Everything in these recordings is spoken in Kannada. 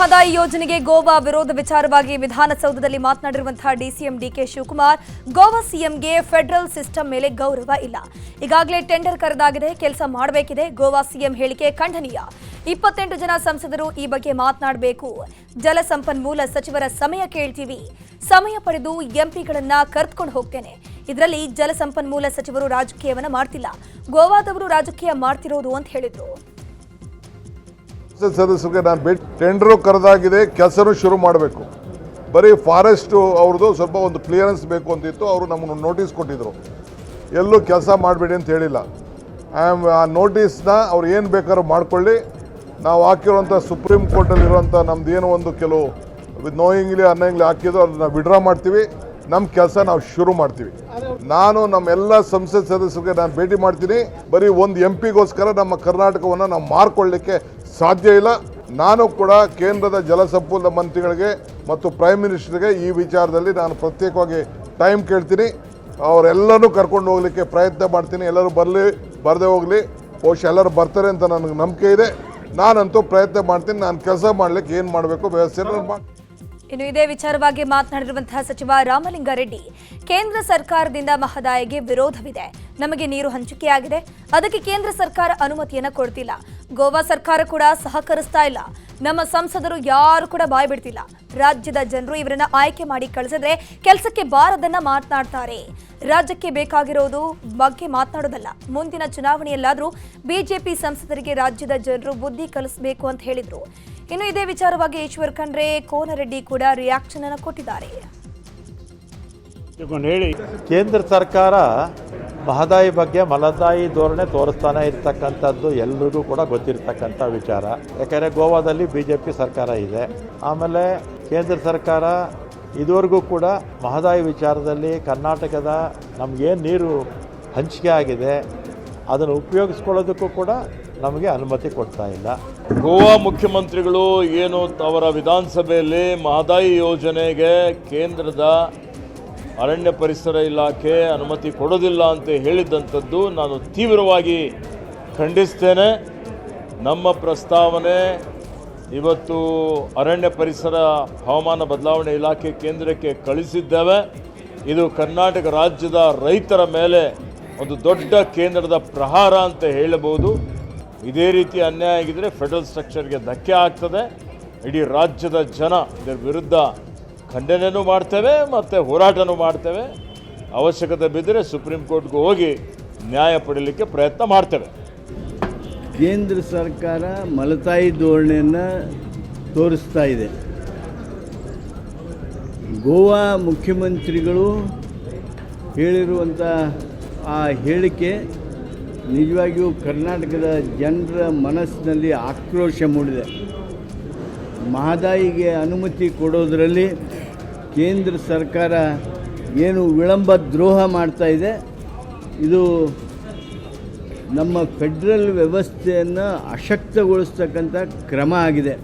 ಮಹದಾಯಿ ಯೋಜನೆಗೆ ಗೋವಾ ವಿರೋಧ ವಿಚಾರವಾಗಿ ವಿಧಾನಸೌಧದಲ್ಲಿ ಮಾತನಾಡಿರುವಂತಹ ಡಿಸಿಎಂ ಡಿಕೆ ಶಿವಕುಮಾರ್, ಗೋವಾ ಸಿಎಂಗೆ ಫೆಡರಲ್ ಸಿಸ್ಟಮ್ ಮೇಲೆ ಗೌರವ ಇಲ್ಲ. ಈಗಾಗಲೇ ಟೆಂಡರ್ ಕರೆದಾಗಿದೆ, ಕೆಲಸ ಮಾಡಬೇಕಿದೆ. ಗೋವಾ ಸಿಎಂ ಹೇಳಿಕೆ ಖಂಡನೀಯ. 28 ಜನ ಸಂಸದರು ಈ ಬಗ್ಗೆ ಮಾತನಾಡಬೇಕು. ಜಲಸಂಪನ್ಮೂಲ ಸಚಿವರ ಸಮಯ ಕೇಳ್ತೀವಿ. ಸಮಯ ಪಡೆದು ಎಂಪಿಗಳನ್ನ ಕರೆದುಕೊಂಡು ಹೋಗ್ತೇನೆ. ಇದರಲ್ಲಿ ಜಲಸಂಪನ್ಮೂಲ ಸಚಿವರು ರಾಜಕೀಯವನ್ನ ಮಾಡ್ತಿಲ್ಲ, ಗೋವಾದವರು ರಾಜಕೀಯ ಮಾಡ್ತಿರೋದು ಅಂತ ಹೇಳಿದ್ರು. ಸದಸ್ಯರಿಗೆ ನಾನು ಭೇಟಿ ಟೆಂಡರು ಕರೆದಾಗಿದೆ, ಕೆಲಸನೂ ಶುರು ಮಾಡಬೇಕು. ಬರೀ ಫಾರೆಸ್ಟ್ ಅವ್ರದ್ದು ಸ್ವಲ್ಪ ಒಂದು ಕ್ಲಿಯರೆನ್ಸ್ ಬೇಕು ಅಂತಿತ್ತು. ಅವರು ನಮ್ಮನ್ನು ನೋಟಿಸ್ ಕೊಟ್ಟಿದ್ರು, ಎಲ್ಲೂ ಕೆಲಸ ಮಾಡಬೇಡಿ ಅಂತ ಹೇಳಿಲ್ಲ. ಆ ನೋಟಿಸ್ನ ಅವ್ರು ಏನು ಬೇಕಾದ್ರೂ ಮಾಡ್ಕೊಳ್ಳಿ. ನಾವು ಹಾಕಿರೋಂಥ ಸುಪ್ರೀಂ ಕೋರ್ಟಲ್ಲಿರುವಂಥ ನಮ್ದು ಏನೋ ಒಂದು ಕೆಲವು ನೋಯಿಂಗ್ಲಿ ಅನ್ನೋಂಗ್ಲಿ ಹಾಕಿದ್ರು, ಅದನ್ನ ವಿಡ್ರಾ ಮಾಡ್ತೀವಿ. ನಮ್ಮ ಕೆಲಸ ನಾವು ಶುರು ಮಾಡ್ತೀವಿ. ನಾನು ನಮ್ಮೆಲ್ಲ ಸಂಸತ್ ಸದಸ್ಯರಿಗೆ ನಾನು ಭೇಟಿ ಮಾಡ್ತೀನಿ. ಬರೀ ಒಂದು ಎಂಪಿಗೋಸ್ಕರ ನಮ್ಮ ಕರ್ನಾಟಕವನ್ನು ನಾವು ಮಾರ್ಕೊಳ್ಳಿಕ್ಕೆ ಸಾಧ್ಯ ಇಲ್ಲ. ನಾನು ಕೂಡ ಕೇಂದ್ರದ ಜಲಸಂಪನ್ಮೂಲ ಮಂತ್ರಿಗಳಿಗೆ ಮತ್ತು ಪ್ರೈಮ್ ಮಿನಿಸ್ಟರ್ಗೆ ಈ ವಿಚಾರದಲ್ಲಿ ನಾನು ಪ್ರತ್ಯೇಕವಾಗಿ ಟೈಮ್ ಕೇಳ್ತೀನಿ. ಅವರೆಲ್ಲರೂ ಕರ್ಕೊಂಡು ಹೋಗಲಿಕ್ಕೆ ಪ್ರಯತ್ನ ಮಾಡ್ತೀನಿ. ಎಲ್ಲರೂ ಬರದೇ ಹೋಗಲಿ, ಬಹುಶಃ ಎಲ್ಲರೂ ಬರ್ತಾರೆ ಅಂತ ನನಗೆ ನಂಬಿಕೆ ಇದೆ. ನಾನಂತೂ ಪ್ರಯತ್ನ ಮಾಡ್ತೀನಿ. ನಾನು ಕೆಲಸ ಮಾಡಲಿಕ್ಕೆ ಏನು ಮಾಡಬೇಕು ವ್ಯವಸ್ಥೆ ಮಾಡಿ. ಇನ್ನು ಇದೇ ವಿಚಾರವಾಗಿ ಮಾತನಾಡಿರುವಂತಹ ಸಚಿವ ರಾಮಲಿಂಗಾರೆಡ್ಡಿ, ಕೇಂದ್ರ ಸರ್ಕಾರದಿಂದ ಮಹದಾಯಿಗೆ ವಿರೋಧವಿದೆ. ನಮಗೆ ನೀರು ಹಂಚಿಕೆಯಾಗಿದೆ, ಅದಕ್ಕೆ ಕೇಂದ್ರ ಸರ್ಕಾರ ಅನುಮತಿಯನ್ನ ಕೊಡ್ತಿಲ್ಲ. ಗೋವಾ ಸರ್ಕಾರ ಕೂಡ ಸಹಕರಿಸ್ತಾ ಇಲ್ಲ. ನಮ್ಮ ಸಂಸದರು ಯಾರು ಕೂಡ ಬಾಯ್ ಬಿಡ್ತಿಲ್ಲ. ರಾಜ್ಯದ ಜನರು ಇವರನ್ನ ಆಯ್ಕೆ ಮಾಡಿ ಕಳಿಸಿದ್ರೆ ಕೆಲಸಕ್ಕೆ ಬಾರದನ್ನ ಮಾತನಾಡ್ತಾರೆ. ರಾಜ್ಯಕ್ಕೆ ಬೇಕಾಗಿರೋದು ಬಗ್ಗೆ ಮಾತನಾಡೋದಲ್ಲ. ಮುಂದಿನ ಚುನಾವಣೆಯಲ್ಲಾದ್ರೂ ಬಿಜೆಪಿ ಸಂಸದರಿಗೆ ರಾಜ್ಯದ ಜನರು ಬುದ್ಧಿ ಕಲಿಸಬೇಕು ಅಂತ ಹೇಳಿದ್ರು. ಇನ್ನು ಇದೇ ವಿಚಾರವಾಗಿ ಈಶ್ವರ್ ಖಂಡ್ರೆ, ಕೋನರೆಡ್ಡಿ ಕೂಡ ರಿಯಾಕ್ಷನ್ ಅನ್ನು ಕೊಟ್ಟಿದ್ದಾರೆ. ಕೇಂದ್ರ ಸರ್ಕಾರ ಮಹದಾಯಿ ಬಗ್ಗೆ ಮಲದಾಯಿ ಧೋರಣೆ ತೋರಿಸ್ತಾನೆ ಇರ್ತಕ್ಕಂಥದ್ದು ಎಲ್ರಿಗೂ ಕೂಡ ಗೊತ್ತಿರ್ತಕ್ಕಂಥ ವಿಚಾರ. ಯಾಕಂದರೆ ಗೋವಾದಲ್ಲಿ BJP ಸರ್ಕಾರ ಇದೆ. ಆಮೇಲೆ ಕೇಂದ್ರ ಸರ್ಕಾರ ಇದುವರೆಗೂ ಕೂಡ ಮಹದಾಯಿ ವಿಚಾರದಲ್ಲಿ ಕರ್ನಾಟಕದ ನಮಗೇನು ನೀರು ಹಂಚಿಕೆ ಆಗಿದೆ ಅದನ್ನು ಉಪಯೋಗಿಸ್ಕೊಳ್ಳೋದಕ್ಕೂ ಕೂಡ ನಮಗೆ ಅನುಮತಿ ಕೊಡ್ತಾ ಇಲ್ಲ. ಗೋವಾ ಮುಖ್ಯಮಂತ್ರಿಗಳು ಏನು ಅವರ ವಿಧಾನಸಭೆಯಲ್ಲಿ ಮಹದಾಯಿ ಯೋಜನೆಗೆ ಕೇಂದ್ರದ ಅರಣ್ಯ ಪರಿಸರ ಇಲಾಖೆ ಅನುಮತಿ ಕೊಡೋದಿಲ್ಲ ಅಂತ ಹೇಳಿದ್ದಂಥದ್ದು ನಾನು ತೀವ್ರವಾಗಿ ಖಂಡಿಸ್ತೇನೆ. ನಮ್ಮ ಪ್ರಸ್ತಾವನೆ ಇವತ್ತು ಅರಣ್ಯ ಪರಿಸರ ಹವಾಮಾನ ಬದಲಾವಣೆ ಇಲಾಖೆ ಕೇಂದ್ರಕ್ಕೆ ಕಳಿಸಿದ್ದೇವೆ. ಇದು ಕರ್ನಾಟಕ ರಾಜ್ಯದ ರೈತರ ಮೇಲೆ ಒಂದು ದೊಡ್ಡ ಕೇಂದ್ರದ ಪ್ರಹಾರ ಅಂತ ಹೇಳಬಹುದು. ಇದೇ ರೀತಿ ಅನ್ಯಾಯ ಆಗಿದ್ದರೆ ಫೆಡರಲ್ ಸ್ಟ್ರಕ್ಚರ್ಗೆ ಧಕ್ಕೆ ಆಗ್ತದೆ. ಇಡೀ ರಾಜ್ಯದ ಜನ ಇದರ ವಿರುದ್ಧ ಖಂಡನೆಯೂ ಮಾಡ್ತೇವೆ ಮತ್ತು ಹೋರಾಟನೂ ಮಾಡ್ತೇವೆ. ಅವಶ್ಯಕತೆ ಬಿದ್ದರೆ ಸುಪ್ರೀಂ ಕೋರ್ಟ್ಗೆ ಹೋಗಿ ನ್ಯಾಯ ಪಡೀಲಿಕ್ಕೆ ಪ್ರಯತ್ನ ಮಾಡ್ತೇವೆ. ಕೇಂದ್ರ ಸರ್ಕಾರ ಮಲತಾಯಿ ಧೋರಣೆಯನ್ನು ತೋರಿಸ್ತಾ ಇದೆ. ಗೋವಾ ಮುಖ್ಯಮಂತ್ರಿಗಳು ಹೇಳಿರುವಂಥ ಆ ಹೇಳಿಕೆ ನಿಜವಾಗಿಯೂ ಕರ್ನಾಟಕದ ಜನರ ಮನಸ್ಸಿನಲ್ಲಿ ಆಕ್ರೋಶ ಮೂಡಿದೆ. ಮಹದಾಯಿಗೆ ಅನುಮತಿ ಕೊಡೋದರಲ್ಲಿ ಕೇಂದ್ರ ಸರ್ಕಾರ ಏನು ವಿಳಂಬ ದ್ರೋಹ ಮಾಡ್ತಾ ಇದೆ, ಇದು ನಮ್ಮ ಫೆಡರಲ್ ವ್ಯವಸ್ಥೆಯನ್ನು ಅಶಕ್ತಗೊಳಿಸ್ತಕ್ಕಂಥ ಕ್ರಮ ಆಗಿದೆ.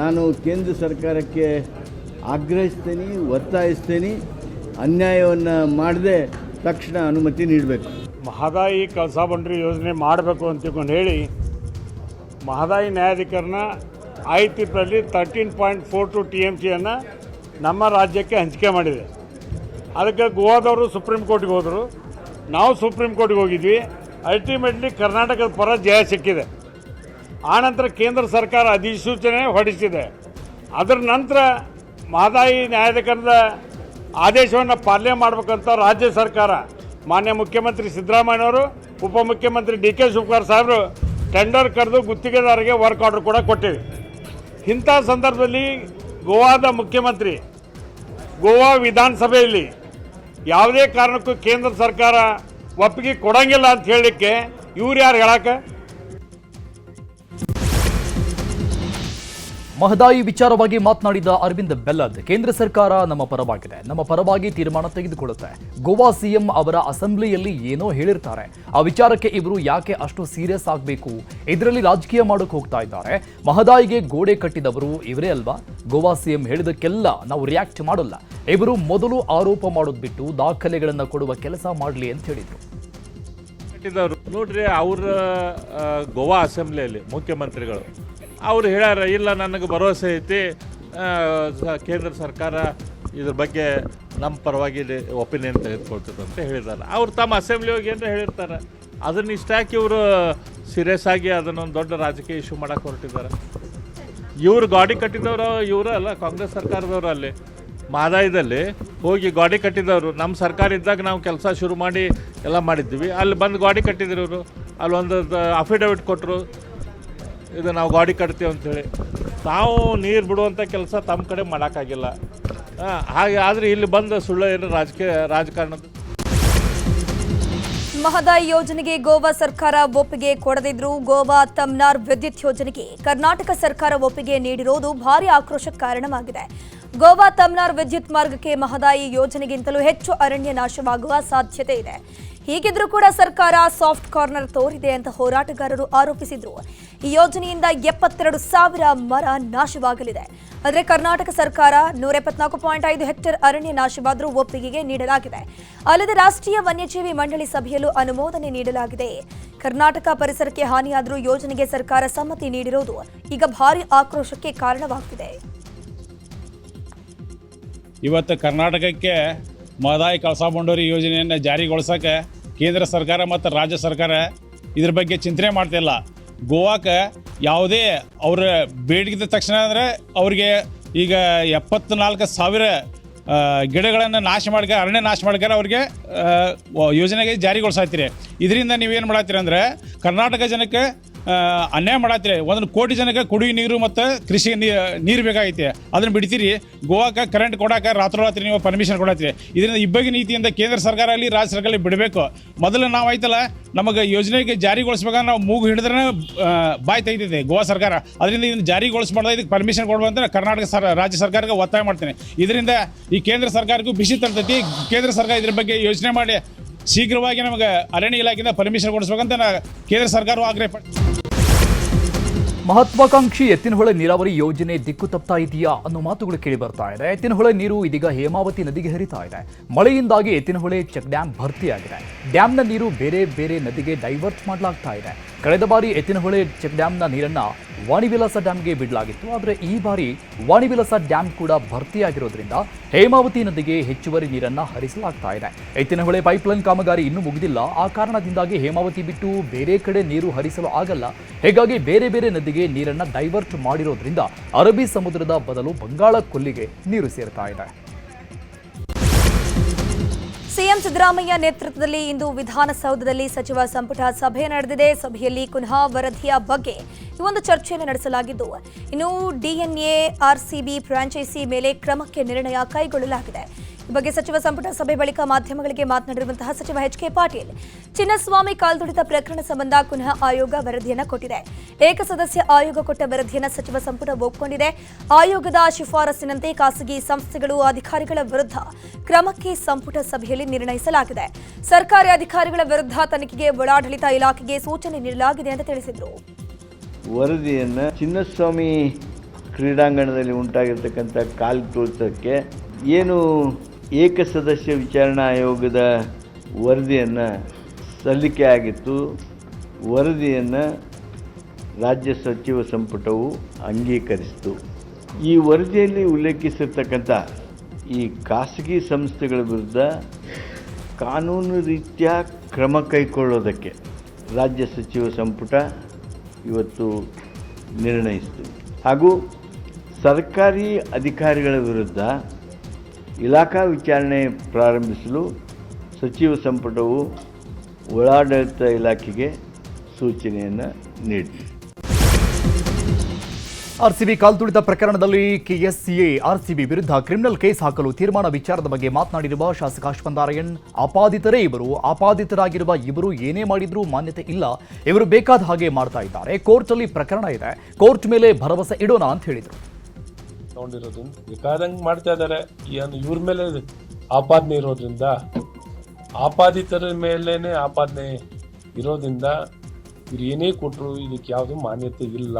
ನಾನು ಕೇಂದ್ರ ಸರ್ಕಾರಕ್ಕೆ ಆಗ್ರಹಿಸ್ತೀನಿ, ಒತ್ತಾಯಿಸ್ತೀನಿ, ಅನ್ಯಾಯವನ್ನು ಮಾಡದೆ ತಕ್ಷಣ ಅನುಮತಿ ನೀಡಬೇಕು. ಮಹದಾಯಿ ಕಳಸಾ ಬಂಡೂರಿ ಯೋಜನೆ ಮಾಡಬೇಕು ಅಂತ ತಿಳ್ಕೊಂಡು ಹೇಳಿ ಮಹದಾಯಿ ನ್ಯಾಯಾಧಿಕರಣ 5 ಏಪ್ರಿಲ್ 13.42 TMCಯನ್ನು ನಮ್ಮ ರಾಜ್ಯಕ್ಕೆ ಹಂಚಿಕೆ ಮಾಡಿದೆ. ಅದಕ್ಕೆ ಗೋವಾದವರು ಸುಪ್ರೀಂ ಕೋರ್ಟ್ಗೆ ಹೋದರು, ನಾವು ಸುಪ್ರೀಂ ಕೋರ್ಟ್ಗೆ ಹೋಗಿದ್ವಿ. ಅಲ್ಟಿಮೇಟ್ಲಿ ಕರ್ನಾಟಕದ ಪರ ಜಯ ಸಿಕ್ಕಿದೆ. ಆನಂತರ ಕೇಂದ್ರ ಸರ್ಕಾರ ಅಧಿಸೂಚನೆ ಹೊರಡಿಸಿದೆ. ಅದರ ನಂತರ ಮಹದಾಯಿ ನ್ಯಾಯಾಧಿಕರಣದ ಆದೇಶವನ್ನು ಪಾಲನೆ ಮಾಡಬೇಕಂತ ರಾಜ್ಯ ಸರ್ಕಾರ ಮಾನ್ಯ ಮುಖ್ಯಮಂತ್ರಿ ಸಿದ್ದರಾಮಯ್ಯನವರು, ಉಪಮುಖ್ಯಮಂತ್ರಿ DK ಶಿವಕುಮಾರ್ ಸಾಹೇಬರು ಟೆಂಡರ್ ಕರೆದು ಗುತ್ತಿಗೆದಾರರಿಗೆ ವರ್ಕ್ ಆರ್ಡರ್ ಕೂಡ ಕೊಟ್ಟಿವೆ. ಇಂಥ ಸಂದರ್ಭದಲ್ಲಿ ಗೋವಾದ ಮುಖ್ಯಮಂತ್ರಿ ಗೋವಾ ವಿಧಾನಸಭೆಯಲ್ಲಿ ಯಾವುದೇ ಕಾರಣಕ್ಕೂ ಕೇಂದ್ರ ಸರ್ಕಾರ ಒಪ್ಪಿಗೆ ಕೊಡಂಗಿಲ್ಲ ಅಂತ ಹೇಳಲಿಕ್ಕೆ ಇವ್ರು ಯಾರು ಹೇಳಕ್ಕೆ? ಮಹದಾಯಿ ವಿಚಾರವಾಗಿ ಮಾತನಾಡಿದ ಅರವಿಂದ್ ಬೆಲ್ಲದ್, ಕೇಂದ್ರ ಸರ್ಕಾರ ನಮ್ಮ ಪರವಾಗಿದೆ, ನಮ್ಮ ಪರವಾಗಿ ತೀರ್ಮಾನ ತೆಗೆದುಕೊಳ್ಳುತ್ತೆ. ಗೋವಾ ಸಿಎಂ ಅವರ ಅಸೆಂಬ್ಲಿಯಲ್ಲಿ ಏನೋ ಹೇಳಿರ್ತಾರೆ, ಆ ವಿಚಾರಕ್ಕೆ ಇವರು ಯಾಕೆ ಅಷ್ಟು ಸೀರಿಯಸ್ ಆಗಬೇಕು? ಇದರಲ್ಲಿ ರಾಜಕೀಯ ಮಾಡೋಕೆ ಹೋಗ್ತಾ ಇದ್ದಾರೆ. ಮಹದಾಯಿಗೆ ಗೋಡೆ ಕಟ್ಟಿದವರು ಇವರೇ ಅಲ್ವಾ? ಗೋವಾ ಸಿಎಂ ಹೇಳಿದಕ್ಕೆಲ್ಲ ನಾವು ರಿಯಾಕ್ಟ್ ಮಾಡಲ್ಲ. ಇವರು ಮೊದಲು ಆರೋಪ ಮಾಡೋದು ಬಿಟ್ಟು ದಾಖಲೆಗಳನ್ನು ಕೊಡುವ ಕೆಲಸ ಮಾಡಲಿ ಅಂತ ಹೇಳಿದ್ರು. ನೋಡ್ರಿ, ಅವರ ಗೋವಾ ಅಸೆಂಬ್ಲಿಯಲ್ಲಿ ಮುಖ್ಯಮಂತ್ರಿಗಳು ಅವ್ರು ಹೇಳ್ಯಾರ ಇಲ್ಲ ನನಗೆ ಭರವಸೆ ಐತಿ ಕೇಂದ್ರ ಸರ್ಕಾರ ಇದ್ರ ಬಗ್ಗೆ ನಮ್ಮ ಪರವಾಗಿ ಒಪಿನಿಯನ್ ತೆಗೆದುಕೊಳ್ತದೆ ಅಂತ ಹೇಳಿದ್ದಾರೆ. ಅವ್ರು ತಮ್ಮ ಅಸೆಂಬ್ಲಿ ಹೋಗಿ ಏನೋ ಹೇಳಿರ್ತಾರೆ, ಅದನ್ನು ಇಷ್ಟಾಕಿ ಇವರು ಸೀರಿಯಸ್ ಆಗಿ ಅದನ್ನೊಂದು ದೊಡ್ಡ ರಾಜಕೀಯ ಇಶ್ಯೂ ಮಾಡೋಕೆ ಹೊರಟಿದ್ದಾರೆ. ಇವರು ಗಾಡಿ ಕಟ್ಟಿದವರು ಇವರು ಅಲ್ಲ, ಕಾಂಗ್ರೆಸ್ ಸರ್ಕಾರದವರು ಅಲ್ಲಿ ಮಹದಾಯಿದಲ್ಲಿ ಹೋಗಿ ಗಾಡಿ ಕಟ್ಟಿದವರು. ನಮ್ಮ ಸರ್ಕಾರ ಇದ್ದಾಗ ನಾವು ಕೆಲಸ ಶುರು ಮಾಡಿ ಎಲ್ಲ ಮಾಡಿದ್ವಿ. ಅಲ್ಲಿ ಬಂದು ಗಾಡಿ ಕಟ್ಟಿದ್ರು ಇವರು. ಅಲ್ಲೊಂದು ಅಫಿಡವಿಟ್ ಕೊಟ್ಟರು, ಇದು ನಾವು ಗಾಡಿ ಕಟ್ತೀವಿ ಅಂಥೇಳಿ. ನಾವು ನೀರು ಬಿಡುವಂಥ ಕೆಲಸ ತಮ್ಮ ಕಡೆ ಮಾಡೋಕ್ಕಾಗಿಲ್ಲ. ಹಾಗೆ ಆದರೆ ಇಲ್ಲಿ ಬಂದ ಸುಳ್ಳು ಏನು ರಾಜಕಾರಣದ. ಮಹದಾಯಿ ಯೋಜನೆಗೆ ಗೋವಾ ಸರ್ಕಾರ ಒಪ್ಪಿಗೆ ಕೊಡದಿದ್ರು ಗೋವಾ ತಮ್ನಾರ್ ವಿದ್ಯುತ್ ಯೋಜನೆಗೆ ಕರ್ನಾಟಕ ಸರ್ಕಾರ ಒಪ್ಪಿಗೆ ನೀಡಿರೋದು ಭಾರಿ ಆಕ್ರೋಶಕ್ಕೆ ಕಾರಣವಾಗಿದೆ. ಗೋವಾ ತಮ್ನಾರ್ ವಿದ್ಯುತ್ ಮಾರ್ಗಕ್ಕೆ ಮಹದಾಯಿ ಯೋಜನೆಗಿಂತಲೂ ಹೆಚ್ಚು ಅರಣ್ಯ ನಾಶವಾಗುವ ಸಾಧ್ಯತೆ ಇದೆ. ಹೀಗಿದ್ರೂ ಕೂಡ ಸರ್ಕಾರ ಸಾಫ್ಟ್ ಕಾರ್ನರ್ ತೋರಿದೆ ಅಂತ ಹೋರಾಟಗಾರರು ಆರೋಪಿಸಿದ್ರು. ಈ ಯೋಜನೆಯಿಂದ 72,000 ಮರ ನಾಶವಾಗಲಿದೆ. ಆದರೆ ಕರ್ನಾಟಕ ಸರ್ಕಾರ 174.5 ಹೆಕ್ಟೇರ್ ಅರಣ್ಯ ನಾಶವಾದರೂ ಒಪ್ಪಿಗೆಗೆ ನೀಡಲಾಗಿದೆ. ಅಲ್ಲದೆ ರಾಷ್ಟ್ರೀಯ ವನ್ಯಜೀವಿ ಮಂಡಳಿ ಸಭೆಯಲ್ಲೂ ಅನುಮೋದನೆ ನೀಡಲಾಗಿದೆ. ಕರ್ನಾಟಕ ಪರಿಸರಕ್ಕೆ ಹಾನಿಯಾದರೂ ಯೋಜನೆಗೆ ಸರ್ಕಾರ ಸಮ್ಮತಿ ನೀಡಿರೋದು ಈಗ ಭಾರಿ ಆಕ್ರೋಶಕ್ಕೆ ಕಾರಣವಾಗ್ತಿದೆ. ಇವತ್ತು ಕರ್ನಾಟಕಕ್ಕೆ ಮಹದಾಯಿ ಕಳಸಾ ಬಂಡೂರಿ ಯೋಜನೆಯನ್ನು ಜಾರಿಗೊಳಿಸೋಕೆ ಕೇಂದ್ರ ಸರ್ಕಾರ ಮತ್ತು ರಾಜ್ಯ ಸರ್ಕಾರ ಇದ್ರ ಬಗ್ಗೆ ಚಿಂತನೆ ಮಾಡ್ತಿಲ್ಲ. ಗೋವಾಕ್ಕೆ ಯಾವುದೇ ಅವರ ಬೇಡಿಕೆ ತಕ್ಷಣ ಅಂದರೆ ಅವ್ರಿಗೆ ಈಗ 74,000 ಗಿಡಗಳನ್ನು ನಾಶ ಮಾಡ್ತಾರೆ, ಅರಣ್ಯ ನಾಶ ಮಾಡ್ತಾರೆ, ಅವ್ರಿಗೆ ಯೋಜನೆಗೆ ಜಾರಿಗೊಳಿಸಾಯ್ತೀರಿ. ಇದರಿಂದ ನೀವೇನು ಮಾಡತ್ತೀರಿ ಅಂದರೆ ಕರ್ನಾಟಕ ಜನಕ್ಕೆ ಅನ್ಯಾಯ ಮಾಡತ್ತೀರಿ. 1 ಕೋಟಿ ಜನಕ್ಕೆ ಕುಡಿಯುವ ನೀರು ಮತ್ತು ಕೃಷಿಗೆ ನೀರು ಬೇಕಾಗೈತಿ, ಅದನ್ನು ಬಿಡ್ತೀರಿ. ಗೋವಾಕ್ಕೆ ಕರೆಂಟ್ ಕೊಡೋಕೆ ರಾತ್ರೋರಾತ್ರಿ ನೀವು ಪರ್ಮಿಷನ್ ಕೊಡತ್ತೀರಿ. ಇದರಿಂದ ಇಬ್ಬಗೆ ನೀತಿಯಿಂದ ಕೇಂದ್ರ ಸರ್ಕಾರ ಆಗಲಿ ರಾಜ್ಯ ಸರ್ಕಾರ ಬಿಡಬೇಕು. ಮೊದಲು ನಾವು ಆಯ್ತಲ್ಲ ನಮಗೆ ಯೋಜನೆಗೆ ಜಾರಿಗೊಳಿಸ್ಬೇಕಾದ್ರೆ ನಾವು ಮೂಗು ಹಿಡಿದ್ರೆ ಬಾಯಿ ತೆಗಿತೈತೆ ಗೋವಾ ಸರ್ಕಾರ. ಅದರಿಂದ ಇದನ್ನು ಜಾರಿಗೊಳಿಸ್ಬಾರ್ದು, ಇದಕ್ಕೆ ಪರ್ಮಿಷನ್ ಕೊಡುವಂತ ಕರ್ನಾಟಕ ರಾಜ್ಯ ಸರ್ಕಾರಕ್ಕೆ ಒತ್ತಾಯ ಮಾಡ್ತೇನೆ. ಇದರಿಂದ ಈ ಕೇಂದ್ರ ಸರ್ಕಾರಕ್ಕೂ ಬಿಸಿ ತರ್ತೈತಿ. ಕೇಂದ್ರ ಸರ್ಕಾರ ಇದ್ರ ಬಗ್ಗೆ ಯೋಚನೆ ಮಾಡಿ ಶೀಘ್ರವಾಗಿ ನಮಗೆ ಅರಣ್ಯ ಇಲಾಖೆಯಿಂದ ಪರ್ಮಿಷನ್ ಕೊಡಿಸ್ಬೇಕಂತ ಕೇಂದ್ರ ಸರ್ಕಾರ ಆಗ್ರಹ. ಮಹತ್ವಾಕಾಂಕ್ಷಿ ಎತ್ತಿನಹೊಳೆ ನೀರಾವರಿ ಯೋಜನೆ ದಿಕ್ಕು ತಪ್ತಾ ಇದೆಯಾ ಅನ್ನೋ ಮಾತುಗಳು ಕೇಳಿ ಬರ್ತಾ ಇದೆ. ಎತ್ತಿನಹೊಳೆ ನೀರು ಇದೀಗ ಹೇಮಾವತಿ ನದಿಗೆ ಹರಿತಾ ಇದೆ. ಮಳೆಯಿಂದಾಗಿ ಎತ್ತಿನಹೊಳೆ ಚೆಕ್ ಡ್ಯಾಂ ಭರ್ತಿಯಾಗಿದೆ. ಡ್ಯಾಂನ ನೀರು ಬೇರೆ ಬೇರೆ ನದಿಗೆ ಡೈವರ್ಟ್ ಮಾಡಲಾಗ್ತಾ ಇದೆ. ಕಳೆದ ಬಾರಿ ಎತ್ತಿನಹೊಳೆ ಚೆಕ್ ಡ್ಯಾಂನ ನೀರನ್ನ ವಾಣಿವಿಲಾಸ ಡ್ಯಾಂಗೆ ಬಿಡಲಾಗಿತ್ತು. ಆದರೆ ಈ ಬಾರಿ ವಾಣಿವಿಲಾಸ ಡ್ಯಾಂ ಕೂಡ ಭರ್ತಿಯಾಗಿರೋದ್ರಿಂದ ಹೇಮಾವತಿ ನದಿಗೆ ಹೆಚ್ಚುವರಿ ನೀರನ್ನ ಹರಿಸಲಾಗ್ತಾ ಇದೆ. ಎತ್ತಿನಹೊಳೆ ಪೈಪ್ಲೈನ್ ಕಾಮಗಾರಿ ಇನ್ನೂ ಮುಗಿದಿಲ್ಲ. ಆ ಕಾರಣದಿಂದಾಗಿ ಹೇಮಾವತಿ ಬಿಟ್ಟು ಬೇರೆ ಕಡೆ ನೀರು ಹರಿಸಲು ಆಗಲ್ಲ. ಹೀಗಾಗಿ ಬೇರೆ ಬೇರೆ ನದಿಗೆ ನೀರನ್ನ ಡೈವರ್ಟ್ ಮಾಡಿರೋದ್ರಿಂದ ಅರಬ್ಬಿ ಸಮುದ್ರದ ಬದಲು ಬಂಗಾಳ ಕೊಲ್ಲಿಗೆ ನೀರು ಸೇರ್ತಾ ಇದೆ. ಸಿಎಂ ಸಿದ್ದರಾಮಯ್ಯ ನೇತೃತ್ವದಲ್ಲಿ ಇಂದು ವಿಧಾನಸೌಧದಲ್ಲಿ ಸಚಿವ ಸಂಪುಟ ಸಭೆ ನಡೆದಿದೆ. ಸಭೆಯಲ್ಲಿ ಪುನಃ ವರದಿಯ ಬಗ್ಗೆ ಒಂದು ಚರ್ಚೆಯನ್ನು ನಡೆಸಲಾಗಿದ್ದು, ಇನ್ನು ಡಿಎನ್ಎ ಆರ್ಸಿಬಿ ಫ್ರಾಂಚೈಸಿ ಮೇಲೆ ಕ್ರಮಕ್ಕೆ ನಿರ್ಣಯ ಕೈಗೊಳ್ಳಲಾಗಿದೆ. ಈ ಬಗ್ಗೆ ಸಚಿವ ಸಂಪುಟ ಸಭೆ ಬಳಿಕ ಮಾಧ್ಯಮಗಳಿಗೆ ಮಾತನಾಡಿರುವಂತಹ ಸಚಿವ ಎಚ್.ಕೆ. ಪಾಟೀಲ್, ಚಿನ್ನಸ್ವಾಮಿ ಕಾಲ್ದುಳಿತ ಪ್ರಕರಣ ಸಂಬಂಧ ಪುನಃ ಆಯೋಗ ವರದಿಯನ್ನು ಕೊಟ್ಟಿದೆ. ಏಕಸದಸ್ಯ ಆಯೋಗ ಕೊಟ್ಟ ವರದಿಯನ್ನು ಸಚಿವ ಸಂಪುಟ ಒಪ್ಪಿಕೊಂಡಿದೆ. ಆಯೋಗದ ಶಿಫಾರಸಿನಂತೆ ಖಾಸಗಿ ಸಂಸ್ಥೆಗಳು ಅಧಿಕಾರಿಗಳ ವಿರುದ್ಧ ಕ್ರಮಕ್ಕೆ ಸಂಪುಟ ಸಭೆಯಲ್ಲಿ ನಿರ್ಣಯಿಸಲಾಗಿದೆ. ಸರ್ಕಾರಿ ಅಧಿಕಾರಿಗಳ ವಿರುದ್ಧ ತನಿಖೆಗೆ ಒಳಾಡಳಿತ ಇಲಾಖೆಗೆ ಸೂಚನೆ ನೀಡಲಾಗಿದೆ ಅಂತ ತಿಳಿಸಿದರು. ವರದಿಯನ್ನು ಚಿನ್ನಸ್ವಾಮಿ ಕ್ರೀಡಾಂಗಣದಲ್ಲಿ ಉಂಟಾಗಿರ್ತಕ್ಕಂಥ ಕಾಲ್ತುಳಿತಕ್ಕೆ ಏನು ಏಕಸದಸ್ಯ ವಿಚಾರಣಾ ಆಯೋಗದ ವರದಿಯನ್ನು ಸಲ್ಲಿಕೆ ಆಗಿತ್ತು, ವರದಿಯನ್ನು ರಾಜ್ಯ ಸಚಿವ ಸಂಪುಟವು ಅಂಗೀಕರಿಸಿತು. ಈ ವರದಿಯಲ್ಲಿ ಉಲ್ಲೇಖಿಸಿರ್ತಕ್ಕಂಥ ಈ ಖಾಸಗಿ ಸಂಸ್ಥೆಗಳ ವಿರುದ್ಧ ಕಾನೂನು ರೀತ್ಯ ಕ್ರಮ ಕೈಗೊಳ್ಳೋದಕ್ಕೆ ರಾಜ್ಯ ಸಚಿವ ಸಂಪುಟ ಇವತ್ತು ನಿರ್ಣಯಿಸಿತು. ಹಾಗೂ ಸರ್ಕಾರಿ ಅಧಿಕಾರಿಗಳ ವಿರುದ್ಧ ಇಲಾಖಾ ವಿಚಾರಣೆ ಪ್ರಾರಂಭಿಸಲು ಸಚಿವ ಸಂಪುಟವು ಒಳಾಡಳಿತ ಇಲಾಖೆಗೆ ಸೂಚನೆಯನ್ನು ನೀಡಿದೆ. ಆರ್ಸಿಬಿ ಕಾಲ್ತುಳಿತ ಪ್ರಕರಣದಲ್ಲಿ ಕೆಎಸ್ಸಿಎ ಆರ್ಸಿಬಿ ವಿರುದ್ಧ ಕ್ರಿಮಿನಲ್ ಕೇಸ್ ಹಾಕಲು ತೀರ್ಮಾನ ವಿಚಾರದ ಬಗ್ಗೆ ಮಾತನಾಡಿರುವ ಶಾಸಕ ಅಶ್ವತ್ಥನಾರಾಯಣ್, ಆಪಾದಿತರೇ ಇವರು, ಆಪಾದಿತರಾಗಿರುವ ಇವರು ಏನೇ ಮಾಡಿದ್ರೂ ಮಾನ್ಯತೆ ಇಲ್ಲ, ಇವರು ಬೇಕಾದ ಹಾಗೆ ಮಾಡ್ತಾ ಇದ್ದಾರೆ, ಕೋರ್ಟಲ್ಲಿ ಪ್ರಕರಣ ಇದೆ, ಕೋರ್ಟ್ ಮೇಲೆ ಭರವಸೆ ಇಡೋಣ ಅಂತ ಹೇಳಿದರು. ತಗೊಂಡಿರೋದು ಬೇಕಾದಂಗೆ ಮಾಡ್ತಾ ಇದ್ದಾರೆ. ಇವ್ರ ಮೇಲೆ ಆಪಾದನೆ ಇರೋದ್ರಿಂದ, ಆಪಾದಿತರ ಮೇಲೇನೆ ಆಪಾದನೆ ಇರೋದ್ರಿಂದ ಇವ್ರು ಏನೇ ಕೊಟ್ಟರು ಇದಕ್ಕೆ ಯಾವುದು ಮಾನ್ಯತೆ ಇಲ್ಲ.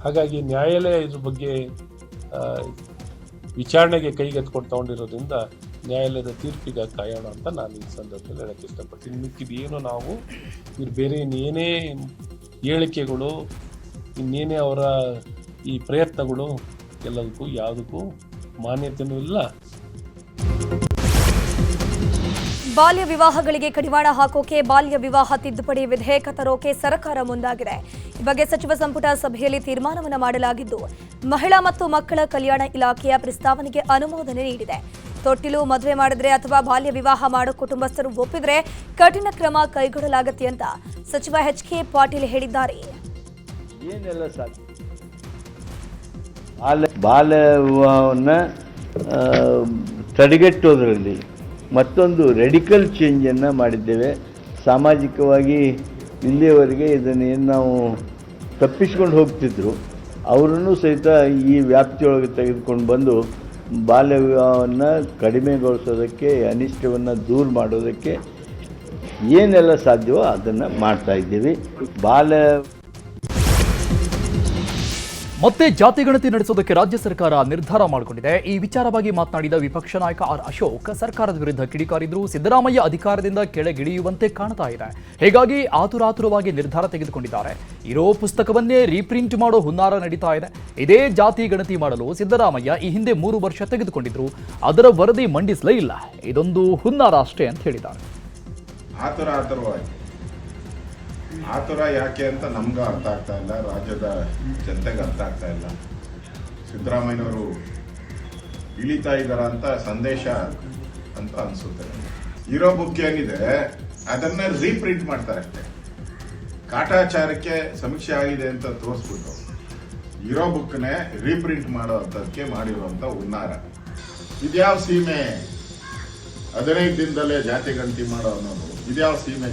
ಹಾಗಾಗಿ ನ್ಯಾಯಾಲಯ ಇದ್ರ ಬಗ್ಗೆ ವಿಚಾರಣೆಗೆ ಕೈಗೆತ್ಕೊಂಡು ತಗೊಂಡಿರೋದ್ರಿಂದ ನ್ಯಾಯಾಲಯದ ತೀರ್ಪಿಗೆ ಕಾಯೋಣ ಅಂತ ನಾನು ಈ ಸಂದರ್ಭದಲ್ಲಿ ಹೇಳಕ್ಕೆ ಇಷ್ಟಪಡ್ತೀನಿ. ಮಿಕ್ಕಿದ ಏನು ನಾವು ಇವ್ರು ಬೇರೆ ಏನೇ ಹೇಳಿಕೆಗಳು ಇನ್ನೇನೇ ಅವರ ಈ ಪ್ರಯತ್ನಗಳು ಎಲ್ಲದಕ್ಕೂ ಯಾವುದಕ್ಕೂ ಮಾನ್ಯತೆಯೂ ಇಲ್ಲ. ಬಾಲ್ಯ ವಿವಾಹಗಳಿಗೆ ಕಡಿವಾಣ ಹಾಕೋಕೆ ಬಾಲ್ಯ ವಿವಾಹ ತಿದ್ದುಪಡಿ ವಿಧೇಯಕ ತರೋಕೆ ಸರ್ಕಾರ ಮುಂದಾಗಿದೆ. ಈ ಬಗ್ಗೆ ಸಚಿವ ಸಂಪುಟ ಸಭೆಯಲ್ಲಿ ತೀರ್ಮಾನವನ್ನು ಮಾಡಲಾಗಿದ್ದು, ಮಹಿಳಾ ಮತ್ತು ಮಕ್ಕಳ ಕಲ್ಯಾಣ ಇಲಾಖೆಯ ಪ್ರಸ್ತಾವನೆಗೆ ಅನುಮೋದನೆ ನೀಡಿದೆ. ತೊಟ್ಟಿಲು ಮದುವೆ ಮಾಡಿದ್ರೆ ಅಥವಾ ಬಾಲ್ಯ ವಿವಾಹ ಮಾಡೋ ಕುಟುಂಬಸ್ಥರು ಒಪ್ಪಿದ್ರೆ ಕಠಿಣ ಕ್ರಮ ಕೈಗೊಳ್ಳಲಾಗುತ್ತೆ ಅಂತ ಸಚಿವ ಎಚ್.ಕೆ. ಪಾಟೀಲ್ ಹೇಳಿದ್ದಾರೆ. ಏನೆಲ್ಲ ಸಾಧ್ಯ ಬಾಲ್ಯ ವಿವಾಹವನ್ನು ತಡೆಗಟ್ಟೋದ್ರಲ್ಲಿ ಮತ್ತೊಂದು ರೆಡಿಕಲ್ ಚೇಂಜನ್ನು ಮಾಡಿದ್ದೇವೆ. ಸಾಮಾಜಿಕವಾಗಿ ಇಲ್ಲಿಯವರೆಗೆ ಇದನ್ನೇನು ನಾವು ತಪ್ಪಿಸ್ಕೊಂಡು ಹೋಗ್ತಿದ್ರು ಅವರನ್ನು ಸಹಿತ ಈ ವ್ಯಾಪ್ತಿಯೊಳಗೆ ತೆಗೆದುಕೊಂಡು ಬಂದು ಬಾಲ್ಯ ವಿವಾಹವನ್ನು ಕಡಿಮೆಗೊಳಿಸೋದಕ್ಕೆ, ಅನಿಷ್ಟವನ್ನು ದೂರ ಮಾಡೋದಕ್ಕೆ ಏನೆಲ್ಲ ಸಾಧ್ಯವೋ ಅದನ್ನು ಮಾಡ್ತಾಯಿದ್ದೀವಿ. ಮತ್ತೆ ಜಾತಿ ಗಣತಿ ನಡೆಸೋದಕ್ಕೆ ರಾಜ್ಯ ಸರ್ಕಾರ ನಿರ್ಧಾರ ಮಾಡಿಕೊಂಡಿದೆ. ಈ ವಿಚಾರವಾಗಿ ಮಾತನಾಡಿದ ವಿಪಕ್ಷ ನಾಯಕ ಆರ್ ಅಶೋಕ್, ಸರ್ಕಾರದ ವಿರುದ್ಧ ಕಿಡಿಕಾರಿದ್ರು. ಸಿದ್ದರಾಮಯ್ಯ ಅಧಿಕಾರದಿಂದ ಕೆಳಗಿಳಿಯುವಂತೆ ಕಾಣ್ತಾ ಇದೆ, ಹೀಗಾಗಿ ಆತುರಾತುರವಾಗಿ ನಿರ್ಧಾರ ತೆಗೆದುಕೊಂಡಿದ್ದಾರೆ. ಇರೋ ಪುಸ್ತಕವನ್ನೇ ರೀಪ್ರಿಂಟ್ ಮಾಡೋ ಹುನ್ನಾರ ನಡೀತಾ ಇದೆ. ಇದೇ ಜಾತಿ ಗಣತಿ ಮಾಡಲು ಸಿದ್ದರಾಮಯ್ಯ ಈ ಹಿಂದೆ 3 ವರ್ಷ ತೆಗೆದುಕೊಂಡಿದ್ರು, ಅದರ ವರದಿ ಮಂಡಿಸಲೇ ಇಲ್ಲ. ಇದೊಂದು ಹುನ್ನಾರ ಅಷ್ಟೇ ಅಂತ ಹೇಳಿದ್ದಾರೆ. ಆತುರ ಯಾಕೆ ಅಂತ ನಮ್ಗೆ ಅರ್ಥ ಆಗ್ತಾ ಇಲ್ಲ, ರಾಜ್ಯದ ಜನತೆಗೆ ಅರ್ಥ ಆಗ್ತಾ ಇಲ್ಲ. ಸಿದ್ದರಾಮಯ್ಯನವರು ಇಳಿತಾ ಇದ್ದಾರ ಅಂತ ಸಂದೇಶ ಅಂತ ಅನ್ಸುತ್ತೆ. ಇರೋ ಬುಕ್ ಏನಿದೆ ಅದನ್ನ ರೀಪ್ರಿಂಟ್ ಮಾಡ್ತಾರೆ ಅಷ್ಟೇ. ಕಾಟಾಚಾರಕ್ಕೆ ಸಮೀಕ್ಷೆ ಆಗಿದೆ ಅಂತ ತೋರಿಸ್ಬಿಟ್ಟು ಇರೋ ಬುಕ್ನೇ ರೀಪ್ರಿಂಟ್ ಮಾಡೋದಕ್ಕೆ ಮಾಡಿರುವಂತ ಹುನ್ನಾರ. ಇದ್ಯಾವ ಸೀಮೆ 15 ದಿನದಲ್ಲೇ ಜಾತಿ ಗಣತಿ ಮಾಡೋ ಅನ್ನೋದು, ಇದ್ಯಾವ ಸೀಮೆ